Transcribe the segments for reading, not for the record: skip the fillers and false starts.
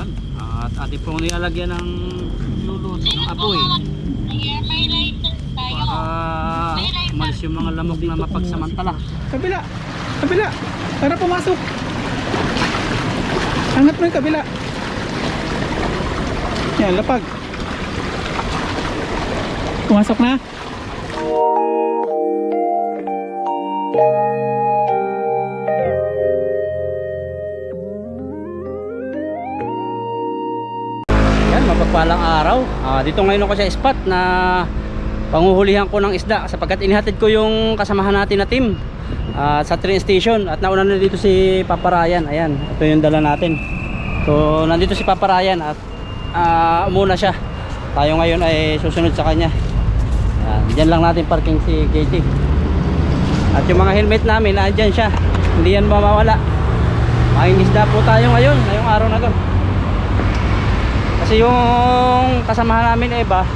Yan. At ating pong nilalagyan ng luluto ng apoy para umalis yung mga lamok na mapagsamantala. Kabila! Kabila! Para pumasok! Angat mo yung kabila. Yan, lapag. Pumasok na. Yan, mapagpalang araw. Dito ngayon ako sa spot na panguhulihan ko ng isda sapagkat inihatid ko yung kasamahan natin na team sa train station at nauna na dito si Papa Ryan. Ayan, ito yung dala natin. So nandito si Papa Ryan at umuna siya. Tayo ngayon ay susunod sa kanya. Diyan lang natin parking si KT. At yung mga helmet namin, andyan siya. Hindi yan mawawala. Mangingisda po tayo ngayon, ngayong araw na to. Kasi yung kasamahan namin iba,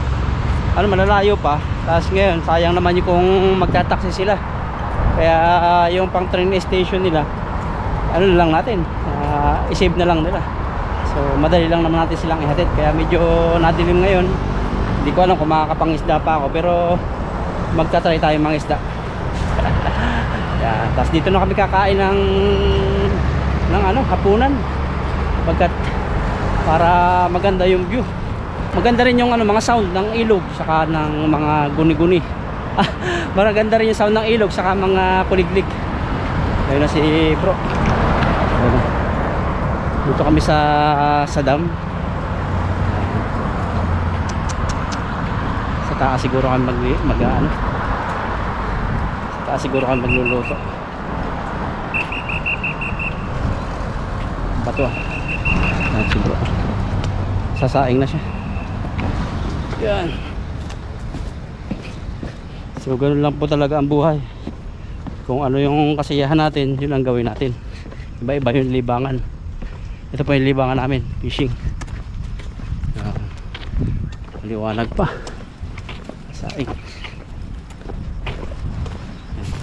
malalayo pa. Tapos ngayon, sayang naman yung kung magtataksi sila. Kaya yung pang train station nila, lang natin, isave na lang nila. So madali lang naman natin silang ihatid. Kaya medyo nadilim ngayon. Hindi ko alam kung makakapangisda pa ako, pero magtatry tayo mangisda. Yan. Tapos dito na kami kakain ng hapunan. Pagkat para maganda yung view. Maganda rin yung mga sound ng ilog saka ng mga guni-guni. Maganda rin yung sound ng ilog saka mga kuliglig. Ayun na si bro. Ayun na. Dito kami sa dam. Sa taas siguro kami sa taas siguro kami magluluto. Bato Yan si bro. Sasaing na siya. Yan. So ganun lang po talaga ang buhay. Kung ano yung kasiyahan natin, yun ang gawin natin. Iba-iba yung libangan. Ito po yung libangan namin, fishing. Liwanag pa. Saing.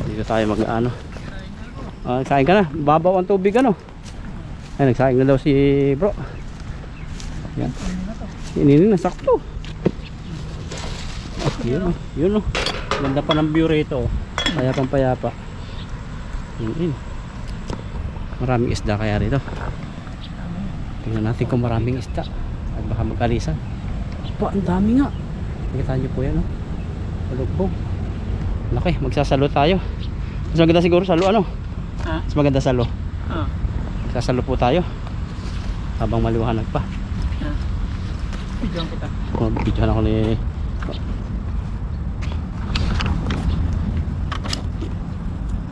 Dito tayo mag-ano. Saing ka na, babaw ang tubig ano. Ay, nagsaing na daw si bro. Yan. Ininin na sakto. Yun o. Ganda pa ng view rito. Payapang payapa. Yun. Maraming isda kaya rito. Tingnan natin kung maraming isda. At baka magkalisan. Pa, ang dami nga. Nakita nyo po yan o. Palugbog. Laki, magsasalo tayo. Mas maganda siguro salo ano? Mas maganda salo. Magsasalo po tayo. Habang maliwanag pa. Bidyoan kita. Bidyoan ako ni...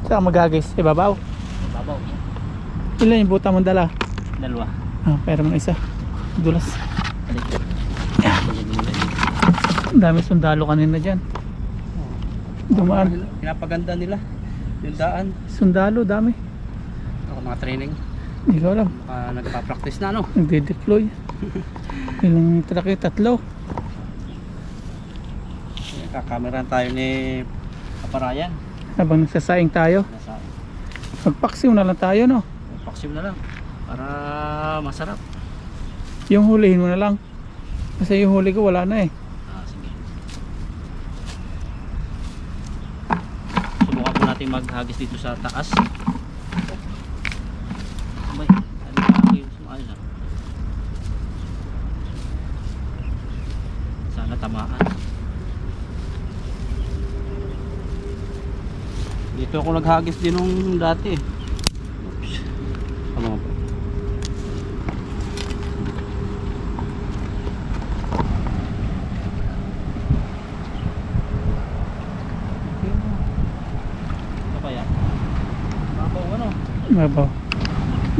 Saan magagis? Ibabaw? Babaw. Ilan yung buta mong dala? Dalawa. Pero mga isa. Dulas. Ang dami sundalo kanina dyan. Dumaan. Pinapaganda nila yung daan. Sundalo, dami. Ako mga training. Hindi ko alam. Nagpa-practice na no. Nagde-deploy. Ilang trake? 3. Kakameran tayo ni Kaparayan. Habang nagsasaing tayo. Magpaksiw na lang tayo no. Magpaksiw na lang para masarap. Yung hulihin mo na lang. Kasi yung huli ko wala na eh. Sige. Subukan po natin maghagis dito sa taas. Abay, sana tamaan. Dito ako naghagis din nung dati. Oops. Tama po. Ano kaya? Mabaw ano? Mabaw.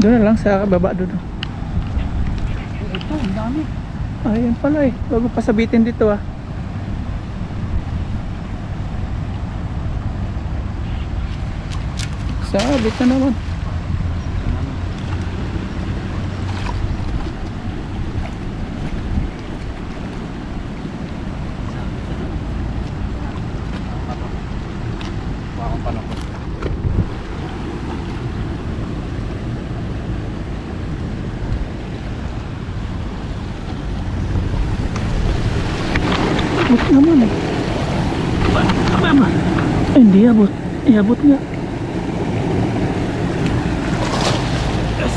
Doon na lang sa baba doon. Ito, ang dami. Ayan pala eh. Bago pasabitin dito ah. Sabit na naman. Bakong panakot. naman eh. Aba. Ay, hindi abot. Iabot nga. Yes.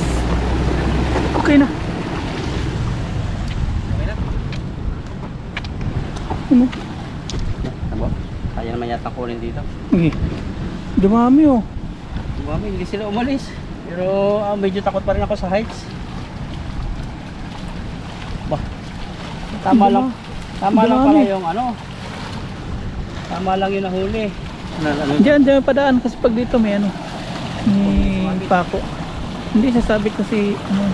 Okay na. Okay na. Ano? Tama. Kaya naman yata kunin dito. Okay. Dumami oh. Mami, hindi sila umalis. Pero medyo takot pa rin ako sa heights. Bah. Tama Duma- lang. Tama lang dumami. pala yung ano. Tama lang yung nahuli. Ano? Diyan padaan kasi pag dito may ano. May pako. Hindi sasabit kasi ano,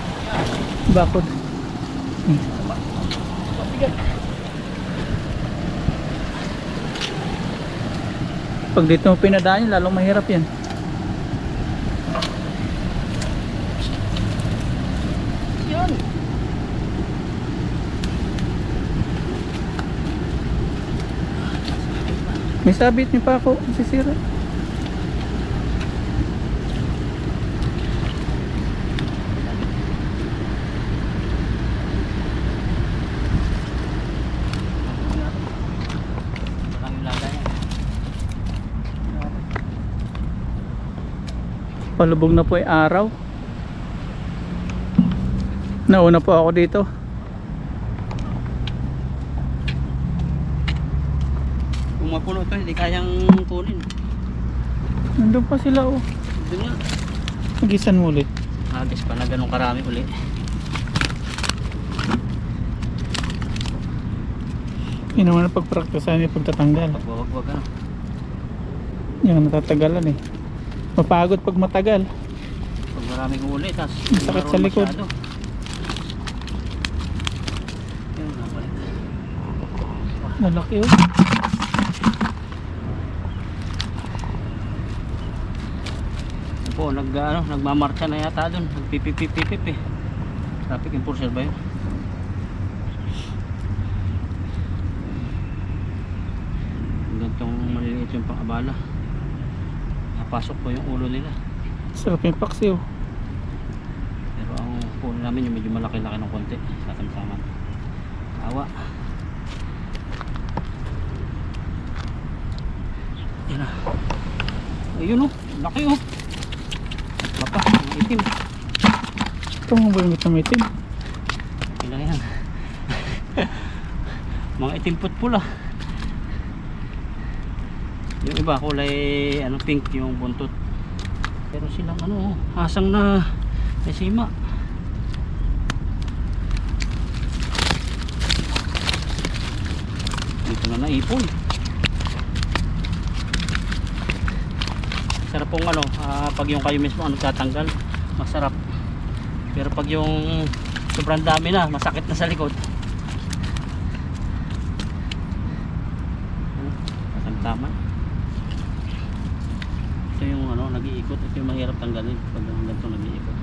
bakod. Pag dito mo pinadaan lalong mahirap yan. Yun. May sabit ni pako, sisira. Walang yung lagay. Palubog na po ay araw. Nauna po ako dito. Kung mapuno ito, hindi kayang kunin. Nandun pa sila oh. Doon nga. Nagisan mo ulit. Agis pa na ganun karami uli. Yun naman ang pagpraktisan yung pagtatanggal. Pagwawag-wag ano. Yung natatagalan eh. Mapagod pag matagal. Pag marami kong uli, tas Masakit sa likod. masyado. Yun, nabalik. Malaki oh. Po, nagmamarcha na yata doon. Nagpipipipipip eh. Traffic enforcer ba yun? Gantong maliliit yung pang-abala. Napasok po yung ulo nila. Sarap yung paksi oh. Pero ang puno namin yung medyo malaki-laki ng konti. Sasamsaman. Awa. Yan na. Ayun oh. Laki oh. Baka, mga itim. Ito mga balmit na may itim. Ilan yan? Mga itim pula. Yung iba kulay ano, pink yung buntot. Pero silang ano, hasang na may sima. Dito na naipon. Sarap pong ano, pag yung kayo mismo ano tatanggal, masarap. Pero pag yung sobrang dami na, masakit na sa likod. Tama. Ito yung ano, nag-iikot. Ito yung mahirap tanggalin pag ganito nag-iikot.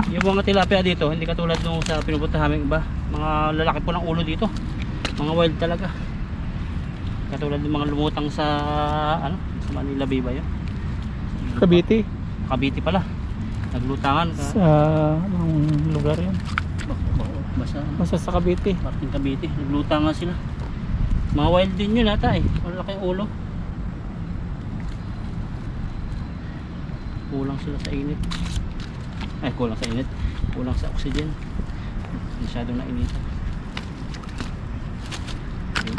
Yung mga tilapia dito, hindi katulad nung sa pinupunta namin iba. Mga lalaki po ng ulo dito. Mga wild talaga. Katulad ng mga lumutang sa ano, sa Manila Bay ba yun? Cavite. Cavite pala. Naglutangan ka. Sa anong lugar yun? Basta Basta sa Cavite. parting Cavite. Naglutangan sila. Mga wild din yun ata eh. Malaki ang ulo. Kulang sila sa init. Ay, kulang sa init. Kulang sa oxygen. Masyadong nainitan. Okay.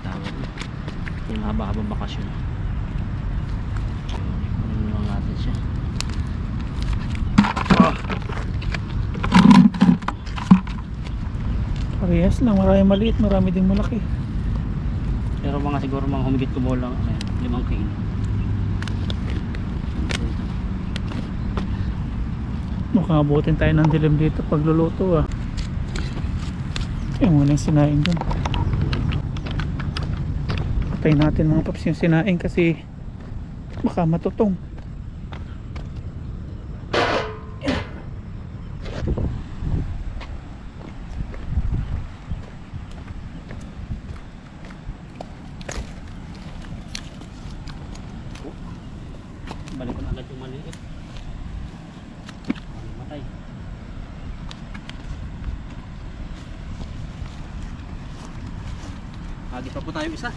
Tawag na. Yung haba-habang bakasyon. Kunin lang natin siya. Parehas lang. Marami maliit. Marami din malaki. Pero mga siguro mga humigit kumulang 5 kilo. Mukhang abutin tayo ng dilim dito pagluluto ah. Yung muna yung sinaing dun. Patay natin mga paps yung sinaing kasi baka matutong. Hagis pa po tayo isa.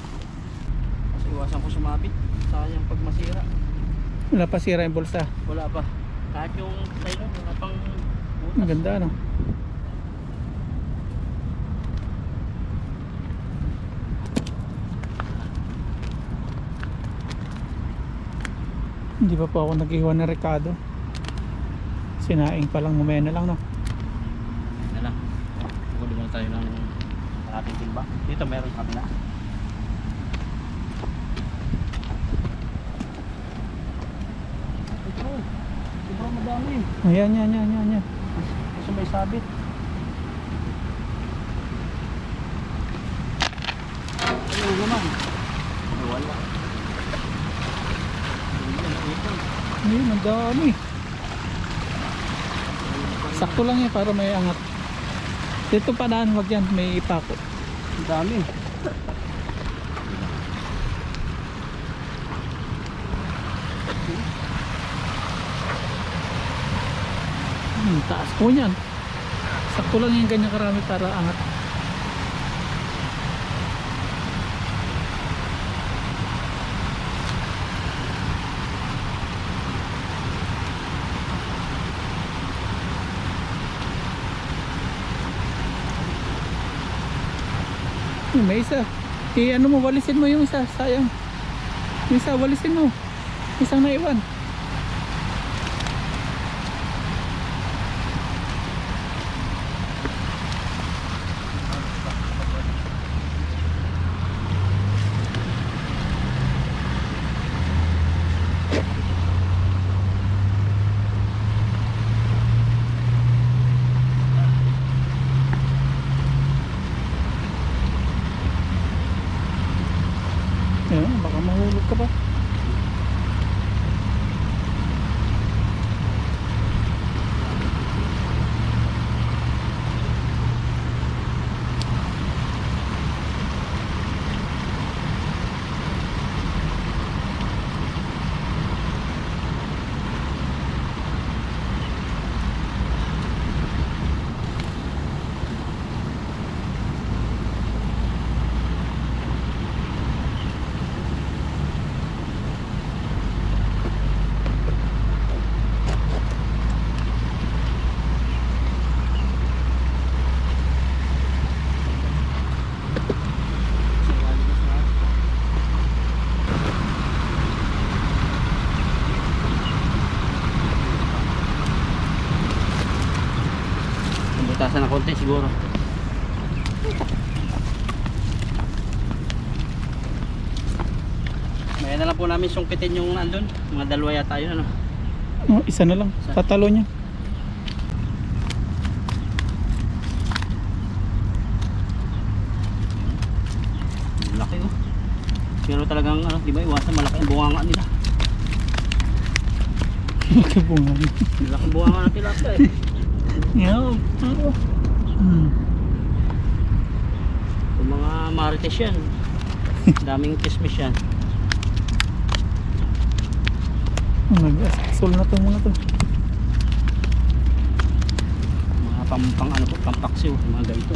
Kasi iwasan ko sumabit. Sayang pag masira. Wala pa sira yung bulsa. Wala pa. Kahit yung tayo, wala pang butas. Ang ganda no. Hindi pa po ako nag-iwan ng Ricardo. Sinaing pa lang, mamaya na lang no. Yan lang. Huli muna tayo ng ating timba. Dito meron kami na. Ito. Sobrang madami. Ayan, yan. Kasi may sabit. Ayun naman. Ay, wala. Ayun, ang dami. Sakto lang yan para may angat. Dito pa daan, wag yan, may ipako. Ang dami. Taas po yan. Sakto lang yung ganyan karami para angat. May isa. Ano mo, walisin mo yung isa. Sayang. Yung isa, walisin mo. Isang naiwan. Ayun, baka mahulog ka pa. Butasan na konti siguro. Maya na lang po namin sungkitin yung andun. Mga dalawa yata yun ano. Oh, isa na lang. Isa. Tatalo niya. Laki oh. Pero talagang ano, di ba iwasan malaki ang bunganga nila. Magkabungan. Malaki ang bunganga ng tilapia eh. Yeah. Yung mga marites yan. Daming kismis yan. Nag-asol na itong mga to. Mga pang ano po, pampaksiw, mga ganito.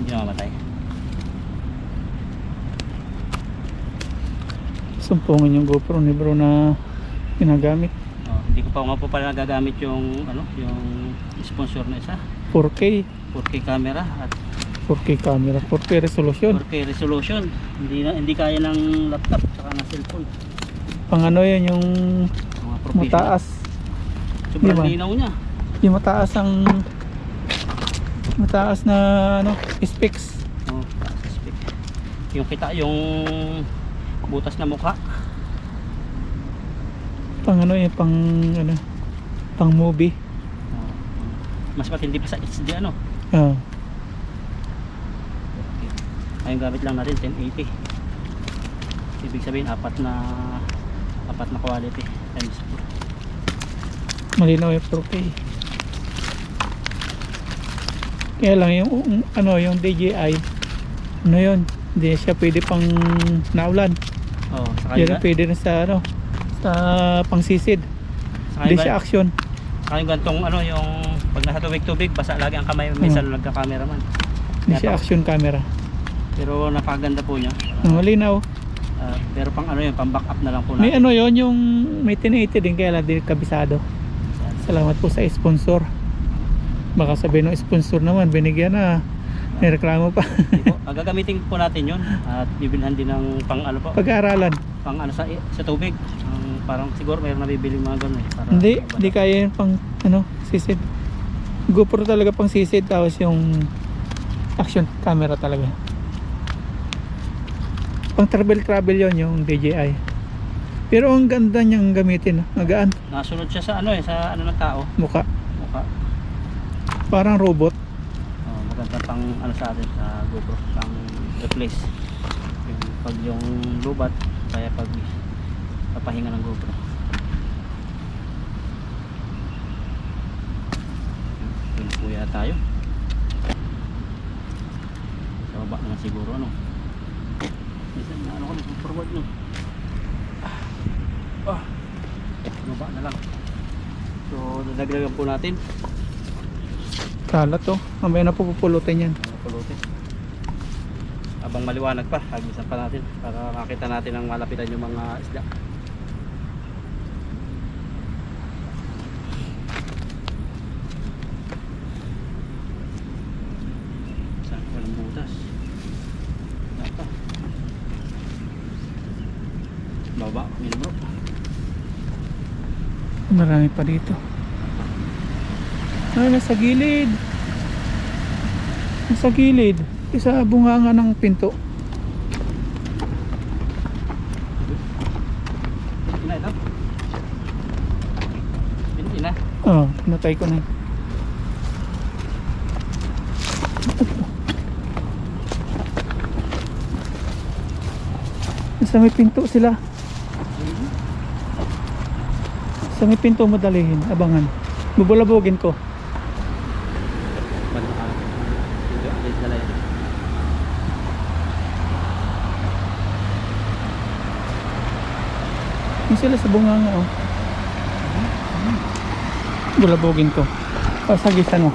Hindi mamatay. Sumpungin yung GoPro ni bro na ginagamit. Oh, hindi ko pa nga po pala nagagamit yung ano, yung sponsor na isa. 4K 4K camera at 4K camera, 4K resolution. 4K resolution. Hindi kaya ng laptop saka ng cellphone. Pang ano yan, yung Mga professional. mataas. Sobrang Diba? linaw niya. Yung mataas na ano, specs. Oh, spec. Yung kita yung butas na mukha. Pang ano yan, pang movie. Oh, mas matindi pa sa HD ano. Ah. Ayun gamit lang natin 1080. Ibig sabihin apat na quality times 4. Malinaw yung 4K. Kaya lang yung ano, yung DJI ano yun, Hindi siya pwede pang naulan. Oh, saka Yan yung, ang pwede rin sa ano, sa pangsisid. saka Hindi yung, siya action. saka yung gantong ano, yung pag nasa tubig, basa lagi ang kamay, minsan nagka-cameraman. Hindi siya action camera. Pero napakaganda po niya. Malinaw. Pero pang ano yun, pang back up na lang po May natin. ano yon, yung may 1080 din kaya lang din kabisado. Salamat po sa sponsor. Baka sabihin ng sponsor naman, binigyan na, nireklamo pa. Hindi po. Gagamitin po natin yun at bibilhan din ng pang ano po, Pag-aaralan. pang ano sa tubig. Parang siguro mayroon nabibili mga ganun eh. Para Hindi kaya yun pang ano, sisid. GoPro talaga pang sisid, tapos yung action camera talaga. Pang travel yon yung DJI. Pero ang ganda niyang gamitin, magaan, Nasunod siya sa ano eh, sa ano ng tao. mukha. Mukha. Parang robot. Maganda pang ano sa atin sa GoPro, pang replace. Pag yung lubat, kaya pag papahinga ng GoPro. Pinupuya tayo. Sa baba naman siguro ano. Minsan na ano ko na forward no. Baba na lang. So dadagdagan po natin. Kalat to. Mamaya na po pupulutin yan. Pulutin. Habang maliwanag pa, hagisan pa natin para makita natin ang malapitan yung mga isda. Saan? Walang butas. Napa. Baba, minbro. Marami pa dito. Ay, nasa gilid. Nasa gilid. Isa bunganga ng pinto. Ina ito. Ina. Oh, natay ko na. Nasa may pinto sila. Sa may pinto mo dalihin, abangan. Bubulabugin ko. Yung sila sa bunganga, oh. Bulabugin ko. O, sagisan mo.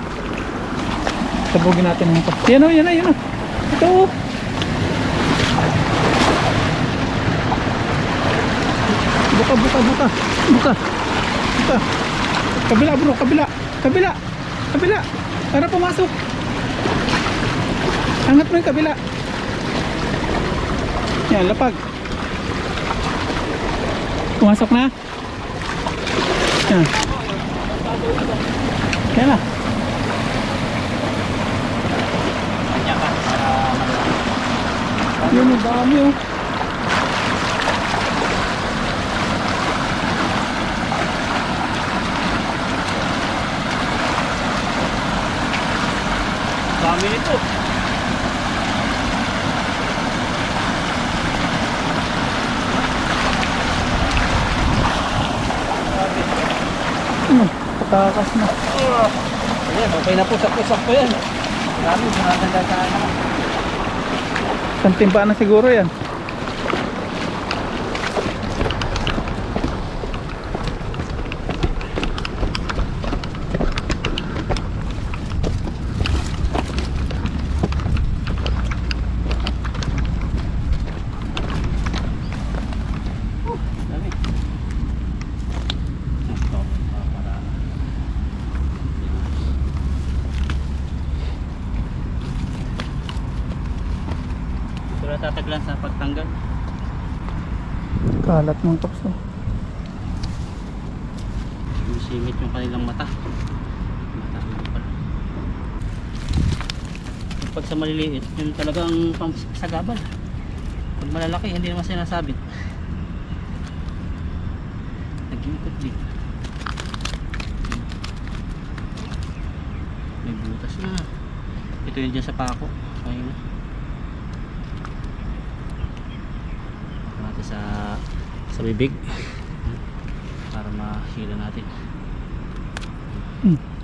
Sabugin natin ito. Yan o, yan na, yan na. Ito o. Buka, buka, buka. Buka. Buka. Kabila bro, kabila. Kabila. Kabila. Para pumasok. Angat mo yung kabila. Yan, lapag. Pumasok na. Yan. Yan na. Yun, ang dami oh. Dami nito. Patakas na. Ayan, okay na po, sakto-sakto po yan. Dami, maganda sa ano. Santimba na siguro yan. Dami. Ito, para ito na tataglan sa pagtanggal. Kalat ng kapso. Singit yung kanilang mata. Mata ano pala. Pag sa maliliit, yun talagang pangsagabal. Pag malalaki, hindi naman sinasabit. Nag-iikot din. May butas na. Ito yun dyan sa pako. Ayun na. Pako natin sa bibig. Para mahila natin.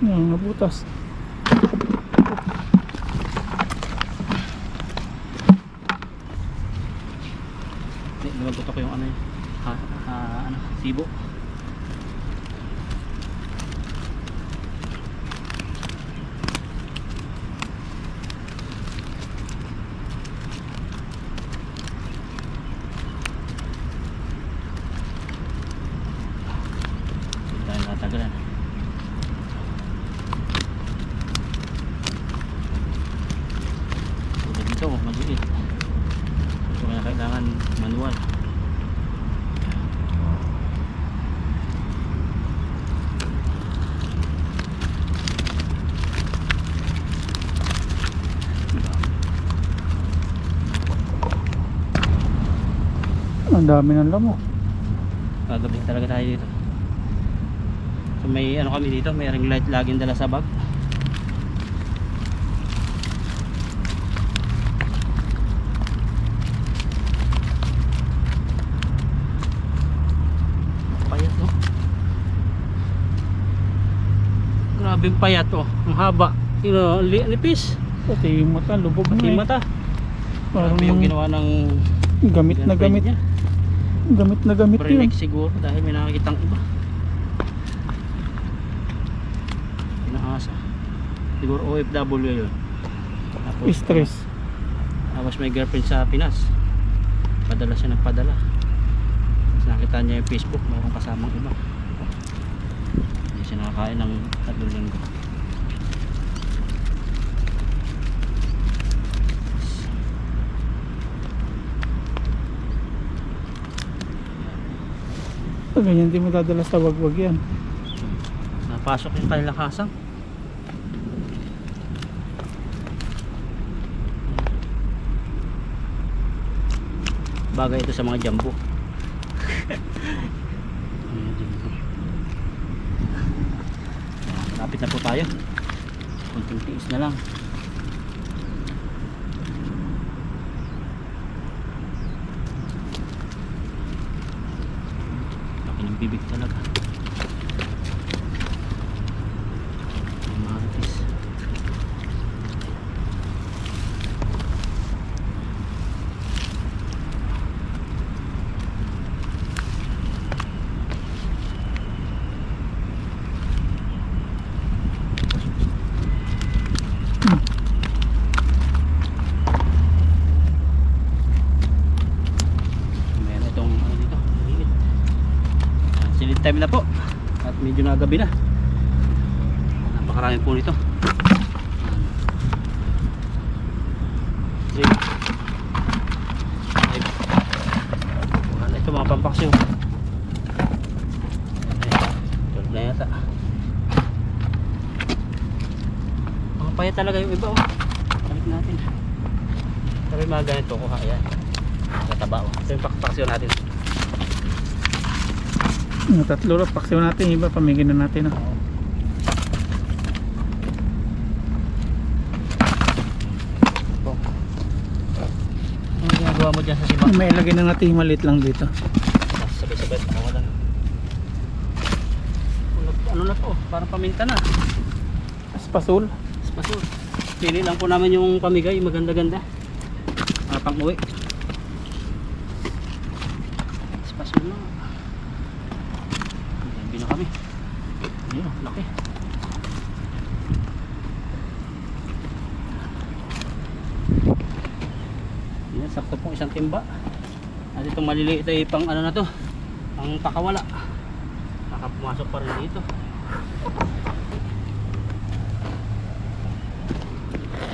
Yan, nabutas. Lumagot ako yung ano yun. Ano, sibo. Hindi tayo natagalan. Tulad dito, maliit. Kaya kailangan manual. Ang dami ng lamok. Gagabihin talaga tayo dito. So may ano kami dito, may ring light laging dala sa bag. Payat oh. Grabe yung payat oh. Ang haba. Nipis. Pati yung mata, lubog Pati na yung eh. mata. Parang Grabe yung ginawa ng gamit na gamit. niya. Gamit na gamit yun. Prenex siguro dahil may nakakitang iba. Pinaasa. Siguro OFW yun. Tapos, Stress. tapos may girlfriend sa Pinas. Padala siya nagpadala. Tapos nakita niya yung Facebook, mayroong kasamang iba. Hindi siya nakakain ng 3 linggo. Ganyan din mo dadala sa wagwag yan. Napasok yung kanilang kasang. Bagay ito sa mga jumbo. Ayan, jumbo. Lapit na po tayo. Kunting tiis na lang. Laki ng bibig talaga. Mantis. Meron itong ano dito, maliit. Silid time na po. At medyo nagabi na. Napakarami po nito. 3 5. Ano ito mga pampaksyo. Tulad na yata. Mga payat talaga yung iba oh. Balik natin. Pero yung mga ganito kuha yan. Tataba oh. Ito yung paksyo natin. Yung tatlo lang, paksiw natin, iba pamigin na natin. Oo. Ito. Ano ginagawa mo dyan sa siba? May ilagay na natin yung maliit lang dito. Sabay-sabay pakawalan. Ano na to? Parang paminta na. Aspasul. Spasol. Pili lang po namin yung pamigay, maganda-ganda. Pang uwi. Spasol na. Hindi na kami. Ayun, laki. Yan, sakto pong isang timba. At itong maliliit ay pang ano na to, pang pakawala. Nakapumasok pa rin dito.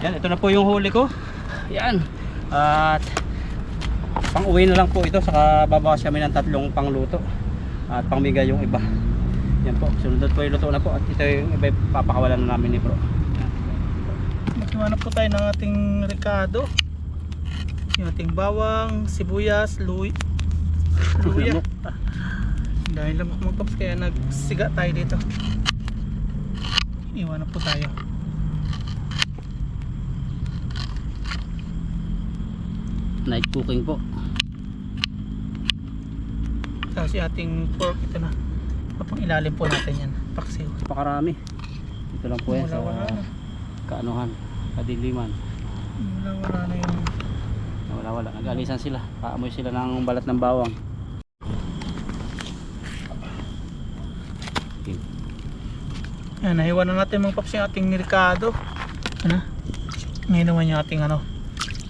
Yan, ito na po yung huli ko. Yan. At pang uwi na lang po ito, saka babawas kami ng 3 pangluto at pangmigay yung iba. Yan po, sunod po yung luto na po. At ito yung iba papakawalan na namin ni bro. Magkiwa na po tayo ng ating rekado. Yung ating bawang, sibuyas, luya. Dahil lamok mga paps, kaya nagsiga tayo dito. Iwan na po tayo. Night cooking po. Tapos yung ating pork, ito na. Papang ilalim po natin yan. Paksiw. Pakarami. Ito lang po yan sa Wala na. kaanuhan, kadiliman. Wala na yung Wala, nag-alisan sila, paamoy sila ng balat ng bawang. Yan, nahiwa na natin mga paps yung ating nirikado. Ano? Ngayon naman yung ating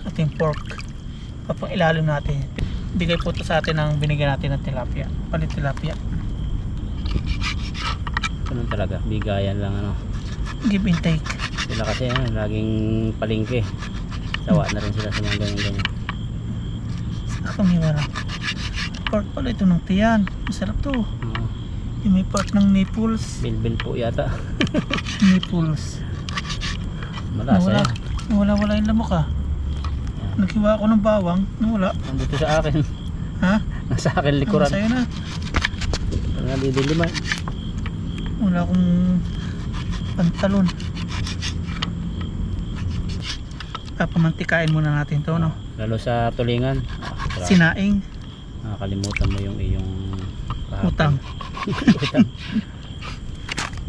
ating pork. Papang ilalim natin. Bigay po ito sa atin ang binigyan natin ng tilapia. Palit tilapia. Ganun talaga, bigayan lang Give and take. Sila kasi laging palengke. Sawa na rin sila sa mga ganyan. Akong hiwa lang. Pork pala ito ng tiyan. Masarap to. Yung may part ng nipples. Bilbil po yata. Nipples. Malasa yan. Nawala yung lamok Naghiwa ako ng bawang. Nawala. Nandito sa akin. Ha? Nasa akin likuran. Sa'yo na. Nalililiman. Wala akong pantalon. Papamantikain muna natin to, no? Lalo sa tulingan. Sinaing. Nakakalimutan mo yung iyong Utang. Utang.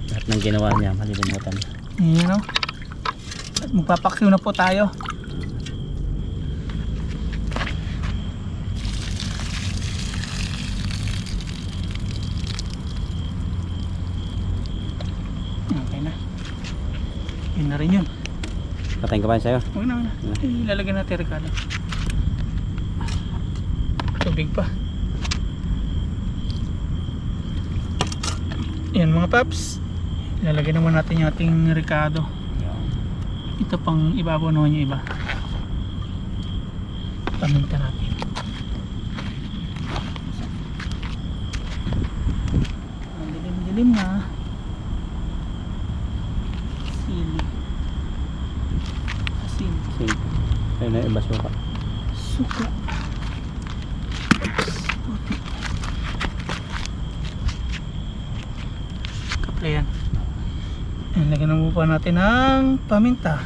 Lahat ng ginawa niya malilimutan. Yan, no? At magpapaksiw na po tayo. Okay na. Yun na rin yun. Patayin ka ba sa'yo? Huwag na. Ilalagyan natin Ricardo. Tubig pa. Yan mga paps. Ilalagyan naman natin yung ating Ricardo. Ito pang ibabaw naman yung iba. Paminta natin. Ang dilim-dilim na. Sili. Asin. Ayun na, iba suka. Suka. Puti. Kapla yan. Ayan, lagyan na pa natin ng paminta.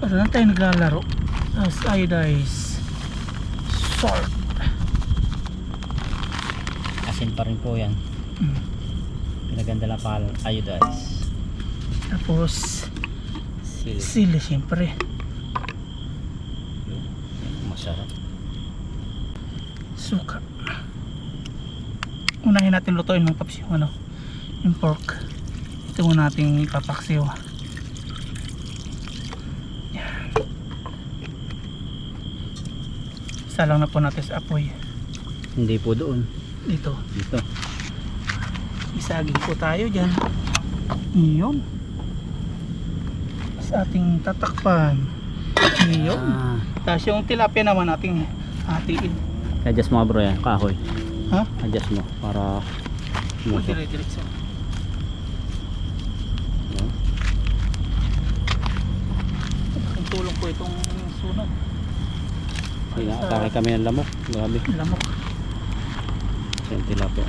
Ano lang tayo naglalaro? As iodized salt. Asin pa rin po yan. Pinaganda lang pa iodized. Tapos Sili. sili syempre. Masarap. Suka. Unahin natin lutuin mga paps yung yung pork. Ito muna nating ipapaksiw. Yan. Salang na po natin sa apoy. Hindi po doon. Dito. Dito. Isagin po tayo dyan. Iyon. Sa ating tatakpan. Iyon. Tapos yung tilapia naman nating hatiin. Adjust mo bro yan, kahoy. Ha? Adjust mo para muso. Dire-diretso. Ang tulong po itong sunog. Atake kami ng lamok. Grabe. Lamok. Yung tilapia.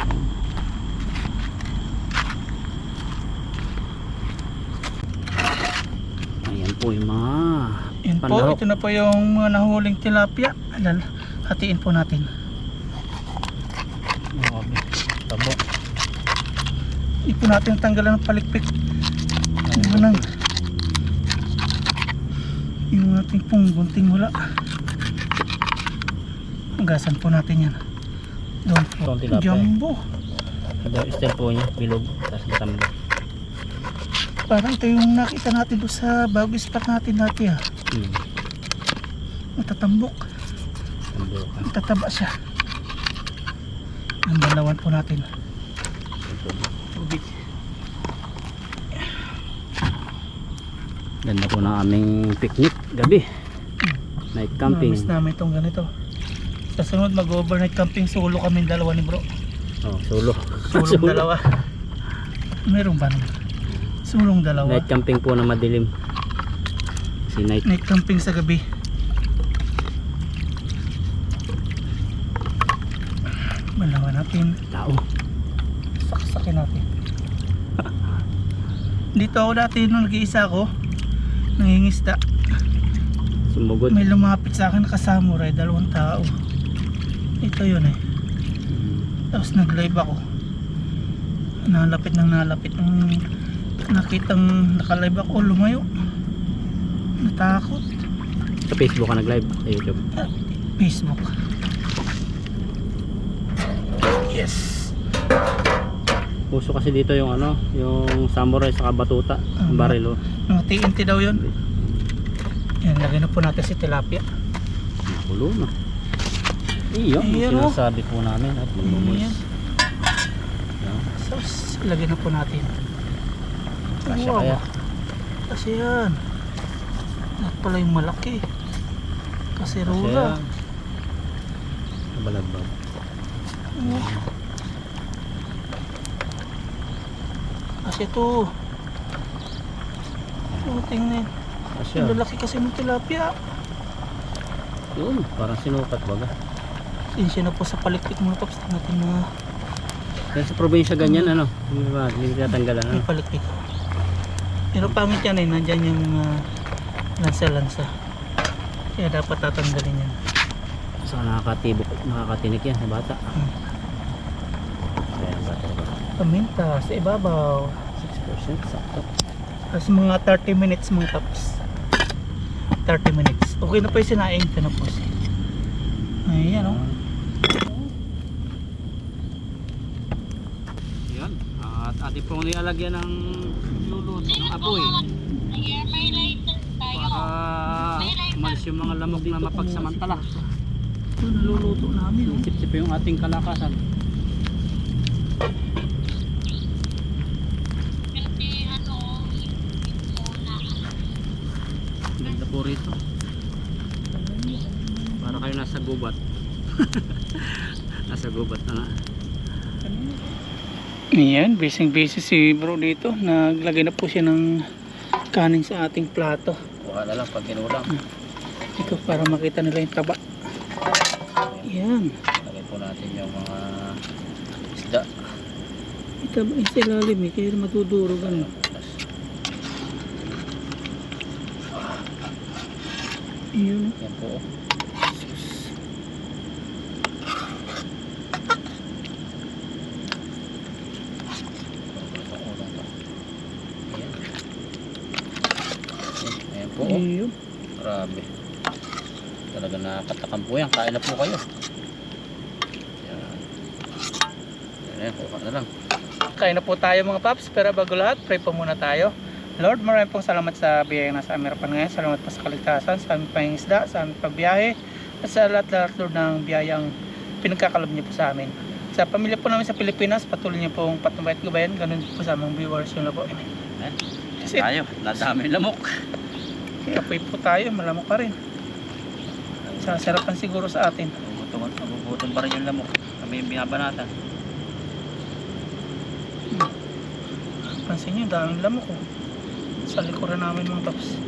Ayan po yung mga Yan po, panlahok. ito na po yung mga nahuling tilapia. Hatiin po natin. Grabe. Tabo. Hindi po natin tanggalan ng palikpik. Yung ating pong bunting wala. Hugasan po natin yan. Doon po. Itong tilapia. Jumbo. Style po niya, bilog. Tapos matambo. Parang ito yung nakita natin doon sa bago spot natin dati Matatambok. Tambo ka. Matataba siya. Ang dalawan po natin. Tubig. Ganda po ng aming picnic gabi. Night camping. Namiss namin itong ganito. Sa sunod mag-overnight camping solo kami dalawa ni bro. Oh, solo. Sulong dalawa. Meron ba naman? Sulong dalawa. Night camping po na madilim. Si night. Night camping sa gabi. Balawan natin. Tao. Saksakin natin. Dito ako dati nung nag-iisa ako. Nangingisda. Sumugod. May lumapit sa akin nakasamurai. 2 tao. Ito yun Tapos nag-live ako. Nalapit. Nung nakitang naka-live ako, lumayo. Natakot. Sa Facebook ka nag-live? Sa YouTube? Facebook. Yes. Puso kasi dito yung ano, yung samurai sa batuta, ang baril oh. Mga TNT daw yun. Yan, lagyan na po natin si tilapia. Nakulo na. Iyo, Ayan, oh. sinasabi po namin at magmumulis. Ayan. So, lagyan na po natin. Kasya kaya? Kasi yan. At pala yung malaki. Kaserola. Nabalagbag. Kasi ito. Tingnan. Kasya. Ang lalaki kasi ng tilapia. Yun, parang sinukat baga. Sinsya na po sa palikpik mga paps natin na Yan sa probinsya ganyan ano, hindi tatanggalan ano. may palikpik. Pero pangit yan eh, nandyan yung lansa-lansa. Kaya dapat tatanggalin yan. So nakakatibok, nakakatinik yan sa bata. Kaya bata ba? Paminta sa ibabaw. 6% sakto. Tapos mga 30 minutes mga paps. 30 minutes. Okay na po yung sinaing ka na po siya. Ayan o. Yan. At ating pong nilalagyan ng luluto ng apoy. Para umalis yung mga lamok na mapagsamantala. Ito naluluto namin. Sip-sip yung ating kalakasan. Ganda po rito. Para kayo nasa gubat. Nasa gubat na nga. Ayan, busy si bro dito. Naglagay na po siya ng kanin sa ating plato. Kuha na lang pag kinulang. Ito para makita nila yung taba. Ayan. Lagay po natin yung mga isda. Itaba yung sa ilalim eh, kaya maduduro ganun. Ayan. Yan po. Ayan po. Ayan. Grabe. Talaga nakakatakam po yan. Kain na po kayo. Yan. Ayan, kuha na lang. Kain na po tayo mga paps, pero bago lahat, pray po muna tayo. Lord, maraming pong salamat sa biyaya na sa aming harapan ngayon. Salamat po sa kaligtasan, sa aming pangingisda, sa aming pagbiyahe, at sa lahat-lahat Lord ng biyayang pinagkakalob niyo po sa amin. Sa pamilya po namin sa Pilipinas, patuloy niyo pong patnubayat gabayan, ganun po sa aming viewers yun na po. Amen. Ayan. Kasi Tayo. Nadami lamok. kaya apoy po tayo, malamok pa rin. Sasarapan siguro sa atin. Magugutom pa rin yung lamok. Kami yung binabanatan. Pansin niyo, daming lamok oh. Sa likuran namin mga paps.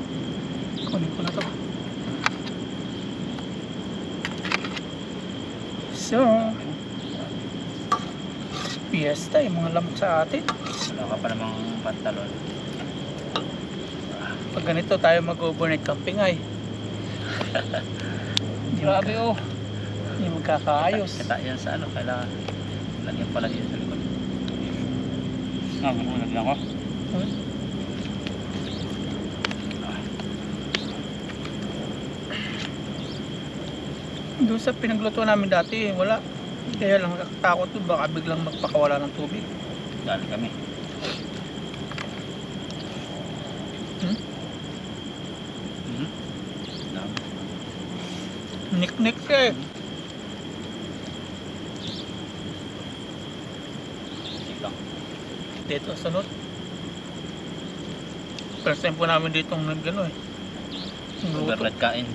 Kunin ko na to. So, fiesta yung mga lamok sa atin. Wala ka pa namang pantalon. Pag ganito tayo mag-overnight camping ay Grabe oh. hindi magkakaayos. Kita yan sa ano. Kailangan lagyan pala dito sa likod. Lagyan ako. Doon sa pinagluto namin dati, wala. Kaya lang nakatakot doon, baka biglang magpakawala ng tubig. Dali kami. Dami. Nik-nik siya eh. Sikang. Dito, sunod. First time po namin dito nag-ano eh. Nagluto. Overnight kain.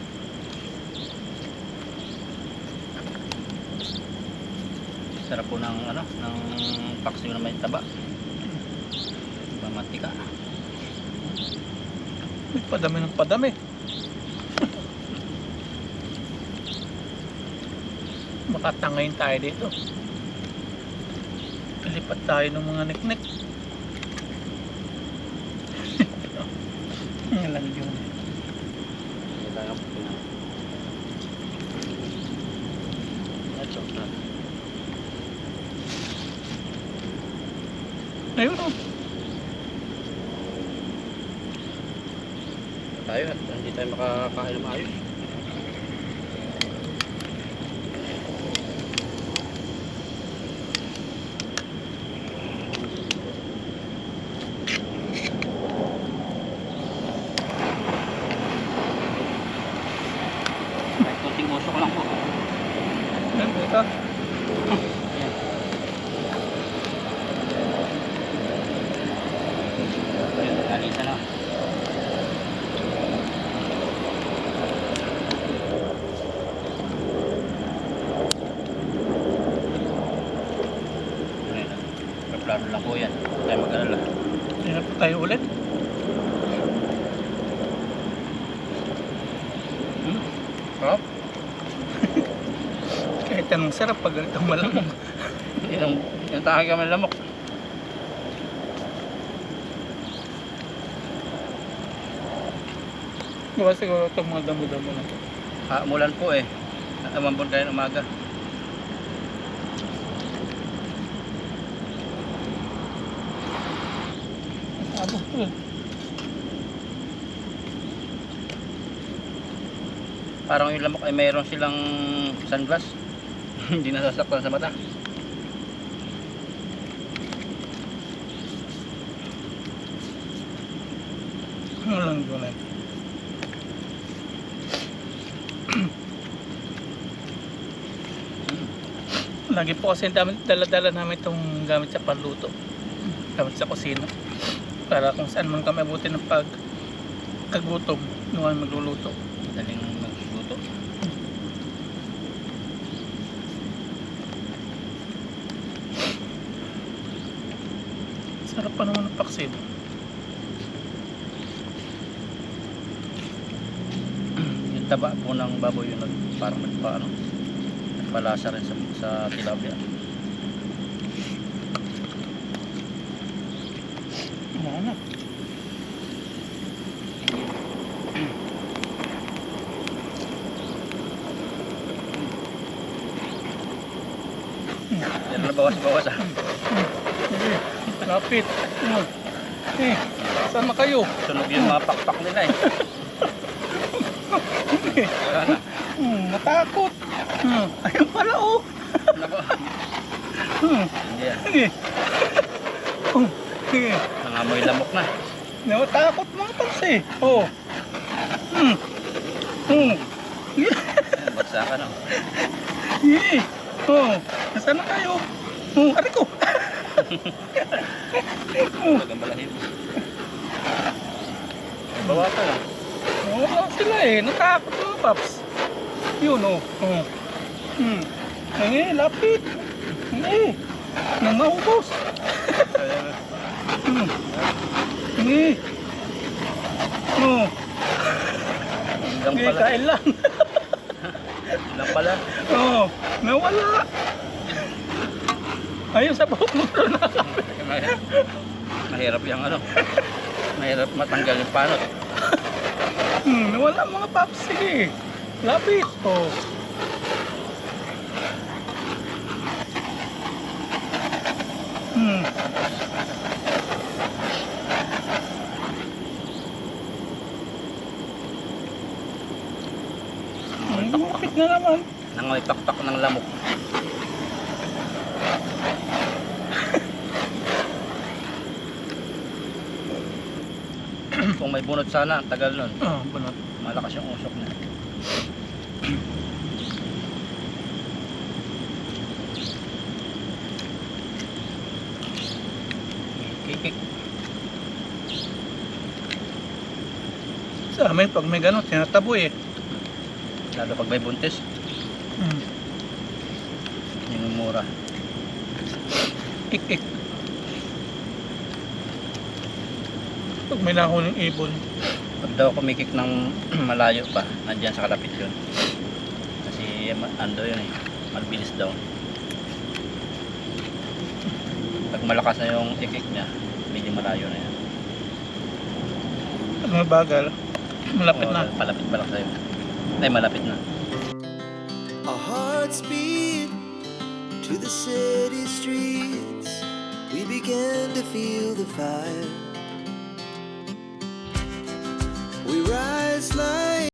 Sarap po ng ano, ng paksiw na may taba. Mamantika. May padami ng padami. Makatangayin tayo dito. Pilipat tayo ng mga nik-nik. Ang lang yun. Ayun o. tayo at hindi tayo makakain ng maayos. Kahit konting usok lang po. Yan, ito. Ayan. Ayun, nalisa na. Plano lang po yan. Huwag tayo mag-alala. Hirap tayo ulit. Sarap. Kahit anong sarap pag ganitong malamok. Yung takay kami lamok. Diba siguro itong mga damo-damo na ito. Umulan po eh. Umambon kayo ng umaga. Abo ito. Parang yung lamok ay mayroon silang sunglass. Hindi nasasaktan sa mata. Ano lang doon eh. Lagi po kasi dala-dala namin itong gamit sa panluto. Gamit sa kusina. Para kung saan man kami abutin ng pagkagutom nung kami magluluto. Madaling magluto. Sarap pa naman ng paksid. Yung taba po ng baboy yung parang nagpalasa rin sa tilapia. Ano na? Yan na bawas-bawas ah. Lapit. Sama kayo. Sunog yung mga pakpak nila eh. Wala na. Natakot. Ayun pala oh. Nako. Hindi yan. Sige. Sige. Nangamoy lamok na. Natakot mga paps eh. Oh. Bagsakan oh. Sige. Oh. Nasaan na kayo? Ari ko. Bagang balahibo. Bawata lang. Wala sila eh. Natakot mga paps. Yun oh. Ay, lapit. Ay, nang maubos. Ay. Oh. Ilang Sige, pala. kain lang. Ilang pala. Oh, nawala. Ayun sa buhok mo na. Mahirap yung ano. Mahirap matanggal yung panot. Nawala mga paps. Sige. Lapit. Oh. Lapit na naman. Nangoy pakpak ng lamok. Kung may bunot sana, ang tagal nun. Oh, bunot. Malakas yung usok na. Kikik. Sa amin, pag may ganun, tinataboy eh. Lalo pag may buntis, yun yung mura. Ik-ik. Pag may nahuling ibon. Pag daw kumikik ng malayo pa, nandyan sa kalapit yun. Kasi ando yun eh, mabilis daw. Pag malakas na yung ikik niya, medyo malayo na yan. Pag may bagal, malapit Oo, na. Palapit pa lang sa'yo. Ay, malapit na. Our hearts beat to the city streets. We began to feel the fire.